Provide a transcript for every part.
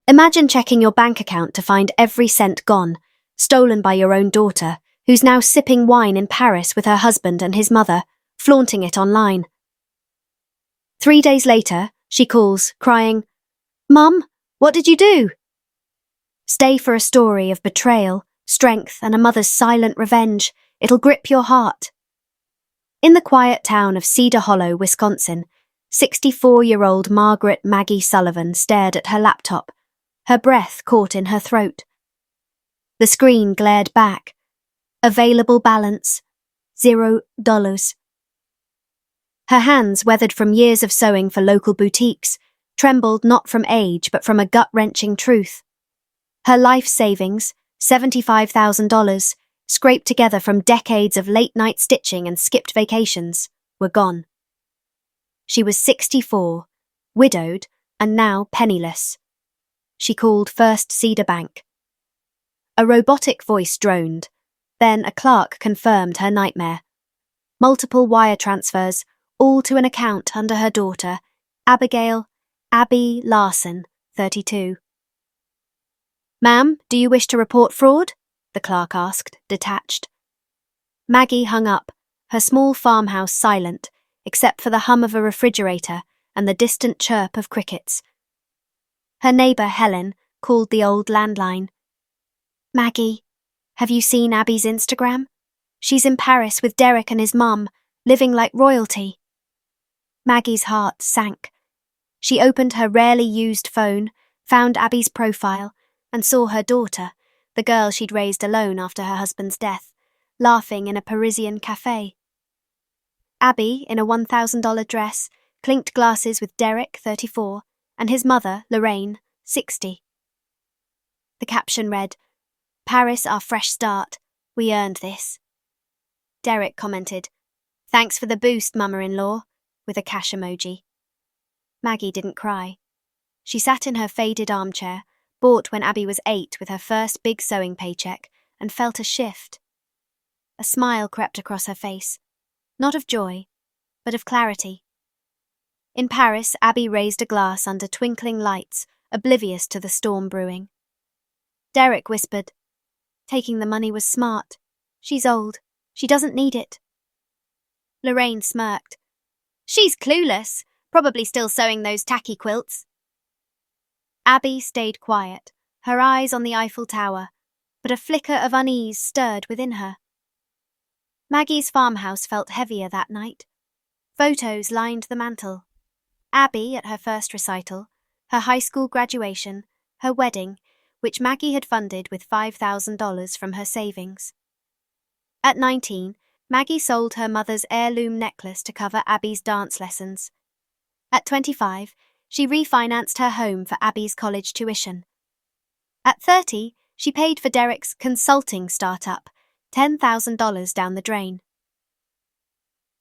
Imagine checking your bank account to find every cent gone, stolen by your own daughter, who's now sipping wine in Paris with her husband and his mother, flaunting it online. 3 days later, she calls, crying, "Mum, what did you do?" Stay for a story of betrayal, strength, and a mother's silent revenge. It'll grip your heart. In the quiet town of Cedar Hollow, Wisconsin, 64-year-old Margaret Maggie Sullivan stared at her laptop, her breath caught in her throat. The screen glared back. Available balance, $0. Her hands, weathered from years of sewing for local boutiques, trembled not from age but from a gut-wrenching truth. Her life savings, $75,000, scraped together from decades of late-night stitching and skipped vacations, were gone. She was 64, widowed, and now penniless. She called First Cedar Bank. A robotic voice droned. Then a clerk confirmed her nightmare. Multiple wire transfers, all to an account under her daughter, Abigail Abby Larson, 32. "Ma'am, do you wish to report fraud?" the clerk asked, detached. Maggie hung up, her small farmhouse silent, except for the hum of a refrigerator and the distant chirp of crickets. Her neighbour, Helen, called the old landline. "Maggie, have you seen Abby's Instagram? She's in Paris with Derek and his mum, living like royalty." Maggie's heart sank. She opened her rarely used phone, found Abby's profile, and saw her daughter, the girl she'd raised alone after her husband's death, laughing in a Parisian cafe. Abby, in a $1,000 dress, clinked glasses with Derek, 34, and his mother, Lorraine, 60. The caption read, "Paris, our fresh start. We earned this." Derek commented, "Thanks for the boost, mama-in-law," with a cash emoji. Maggie didn't cry. She sat in her faded armchair, bought when Abby was 8 with her first big sewing paycheck, and felt a shift. A smile crept across her face, not of joy, but of clarity. In Paris, Abby raised a glass under twinkling lights, oblivious to the storm brewing. Derek whispered, "Taking the money was smart. She's old. She doesn't need it." Lorraine smirked. "She's clueless, probably still sewing those tacky quilts." Abby stayed quiet, her eyes on the Eiffel Tower, but a flicker of unease stirred within her. Maggie's farmhouse felt heavier that night. Photos lined the mantel. Abby at her first recital, her high school graduation, her wedding, which Maggie had funded with $5,000 from her savings. At 19, Maggie sold her mother's heirloom necklace to cover Abby's dance lessons. At 25, she refinanced her home for Abby's college tuition. At 30, she paid for Derek's consulting startup, $10,000 down the drain.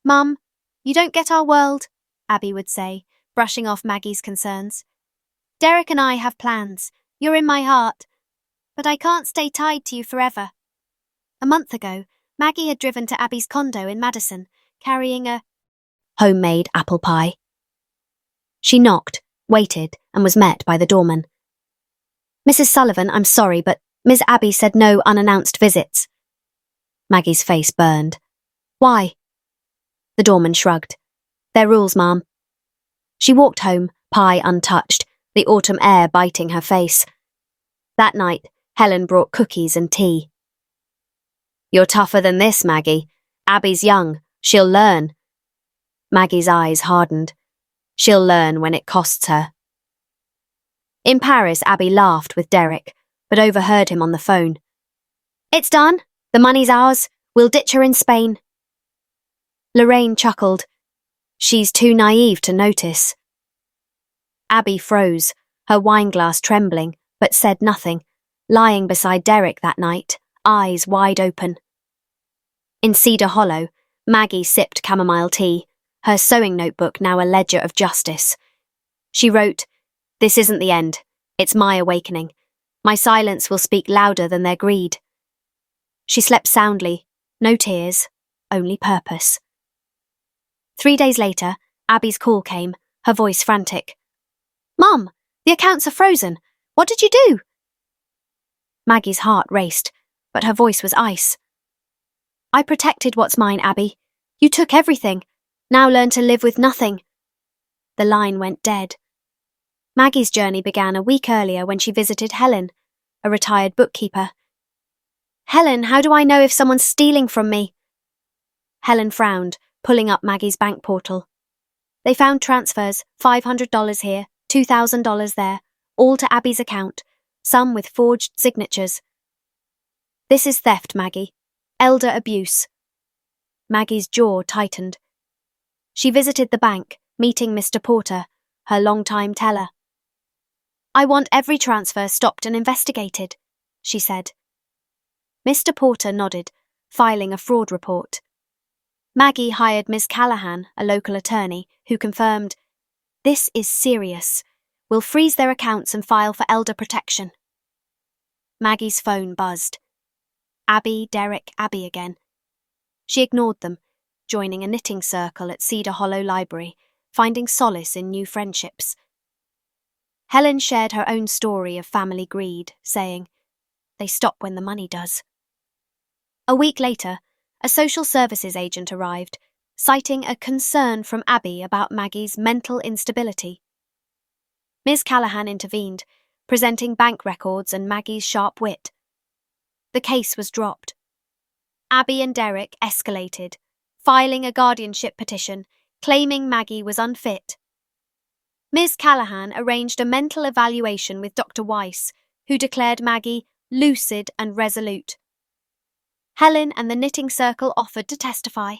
"Mum, you don't get our world," Abby would say, brushing off Maggie's concerns. "Derek and I have plans. You're in my heart. But I can't stay tied to you forever." A month ago, Maggie had driven to Abby's condo in Madison, carrying a homemade apple pie. She knocked, waited, and was met by the doorman. "Mrs. Sullivan, I'm sorry, but Miss Abby said no unannounced visits." Maggie's face burned. "Why?" The doorman shrugged. "They're rules, ma'am." She walked home, pie untouched, the autumn air biting her face. That night, Helen brought cookies and tea. "You're tougher than this, Maggie. Abby's young. She'll learn." Maggie's eyes hardened. She'll learn when it costs her. In Paris, Abby laughed with Derek, but overheard him on the phone. "It's done. The money's ours. We'll ditch her in Spain." Lorraine chuckled. "She's too naive to notice." Abby froze, her wineglass trembling, but said nothing, lying beside Derek that night, eyes wide open. In Cedar Hollow, Maggie sipped chamomile tea, her sewing notebook now a ledger of justice. She wrote, "This isn't the end. It's my awakening. My silence will speak louder than their greed." She slept soundly, no tears, only purpose. 3 days later, Abby's call came, her voice frantic. "Mum, the accounts are frozen. What did you do? Maggie's heart raced, but her voice was ice. I protected what's mine, Abby. You took everything. Now learn to live with nothing. The line went dead. Maggie's journey began a week earlier when she visited Helen, a retired bookkeeper. Helen, how do I know if someone's stealing from me? Helen frowned, pulling up Maggie's bank portal. They found transfers, $500 here, $2,000 there, all to Abby's account, some with forged signatures. This is theft, Maggie. Elder abuse. Maggie's jaw tightened. She visited the bank, meeting Mr. Porter, her long-time teller. I want every transfer stopped and investigated, she said. Mr. Porter nodded, filing a fraud report. Maggie hired Ms. Callahan, a local attorney, who confirmed, "This is serious. We'll freeze their accounts and file for elder protection." Maggie's phone buzzed. Abby, Derek, Abby again. She ignored them, joining a knitting circle at Cedar Hollow Library, finding solace in new friendships. Helen shared her own story of family greed, saying, "They stop when the money does." A week later, a social services agent arrived, citing a concern from Abby about Maggie's mental instability. Ms. Callahan intervened, presenting bank records and Maggie's sharp wit. The case was dropped. Abby and Derek escalated, filing a guardianship petition, claiming Maggie was unfit. Ms. Callahan arranged a mental evaluation with Dr. Weiss, who declared Maggie lucid and resolute. Helen and the knitting circle offered to testify.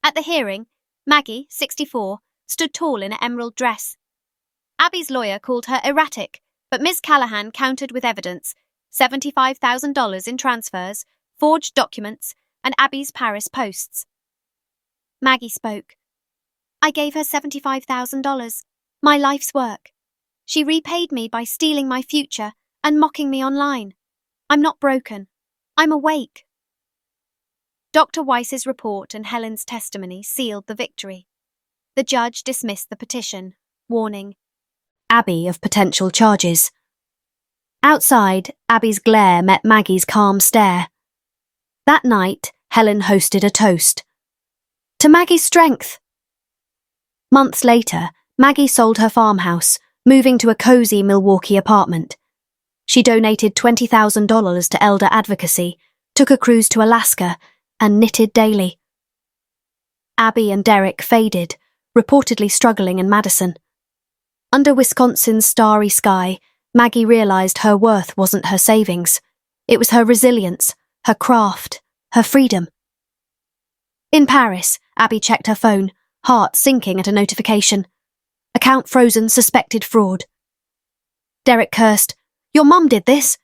At the hearing, Maggie, 64, stood tall in an emerald dress. Abby's lawyer called her erratic, but Ms. Callahan countered with evidence, $75,000 in transfers, forged documents, and Abby's Paris posts. Maggie spoke. I gave her $75,000, my life's work. She repaid me by stealing my future and mocking me online. I'm not broken. I'm awake. Dr. Weiss's report and Helen's testimony sealed the victory. The judge dismissed the petition, warning Abby of potential charges. Outside, Abby's glare met Maggie's calm stare. That night, Helen hosted a toast. To Maggie's strength. Months later, Maggie sold her farmhouse, moving to a cozy Milwaukee apartment. She donated $20,000 to elder advocacy, took a cruise to Alaska, and knitted daily. Abby and Derek faded, reportedly struggling in Madison. Under Wisconsin's starry sky, Maggie realized her worth wasn't her savings. It was her resilience, her craft, her freedom. In Paris, Abby checked her phone, heart sinking at a notification. Account frozen, suspected fraud. Derek cursed, "Your mum did this."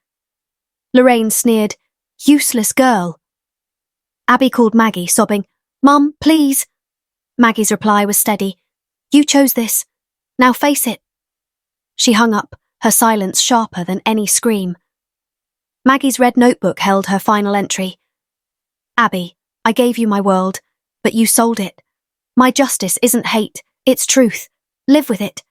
Lorraine sneered, "Useless girl." Abby called Maggie, sobbing, "Mum, please." Maggie's reply was steady, "You chose this. Now face it." She hung up, her silence sharper than any scream. Maggie's red notebook held her final entry. Abby, I gave you my world, but you sold it. My justice isn't hate, it's truth. Live with it.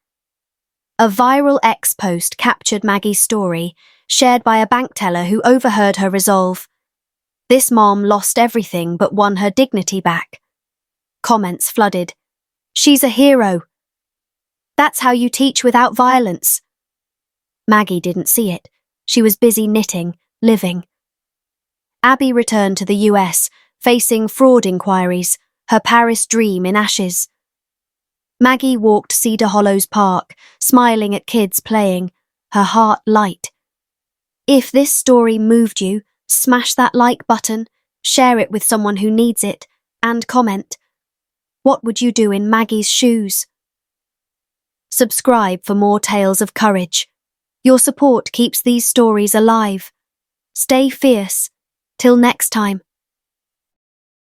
A viral X post captured Maggie's story, shared by a bank teller who overheard her resolve. This mom lost everything but won her dignity back. Comments flooded. She's a hero. That's how you teach without violence. Maggie didn't see it. She was busy knitting, living. Abby returned to the US, facing fraud inquiries, her Paris dream in ashes. Maggie walked Cedar Hollow's park, smiling at kids playing, her heart light. If this story moved you, smash that like button, share it with someone who needs it, and comment. What would you do in Maggie's shoes? Subscribe for more tales of courage. Your support keeps these stories alive. Stay fierce. Till next time.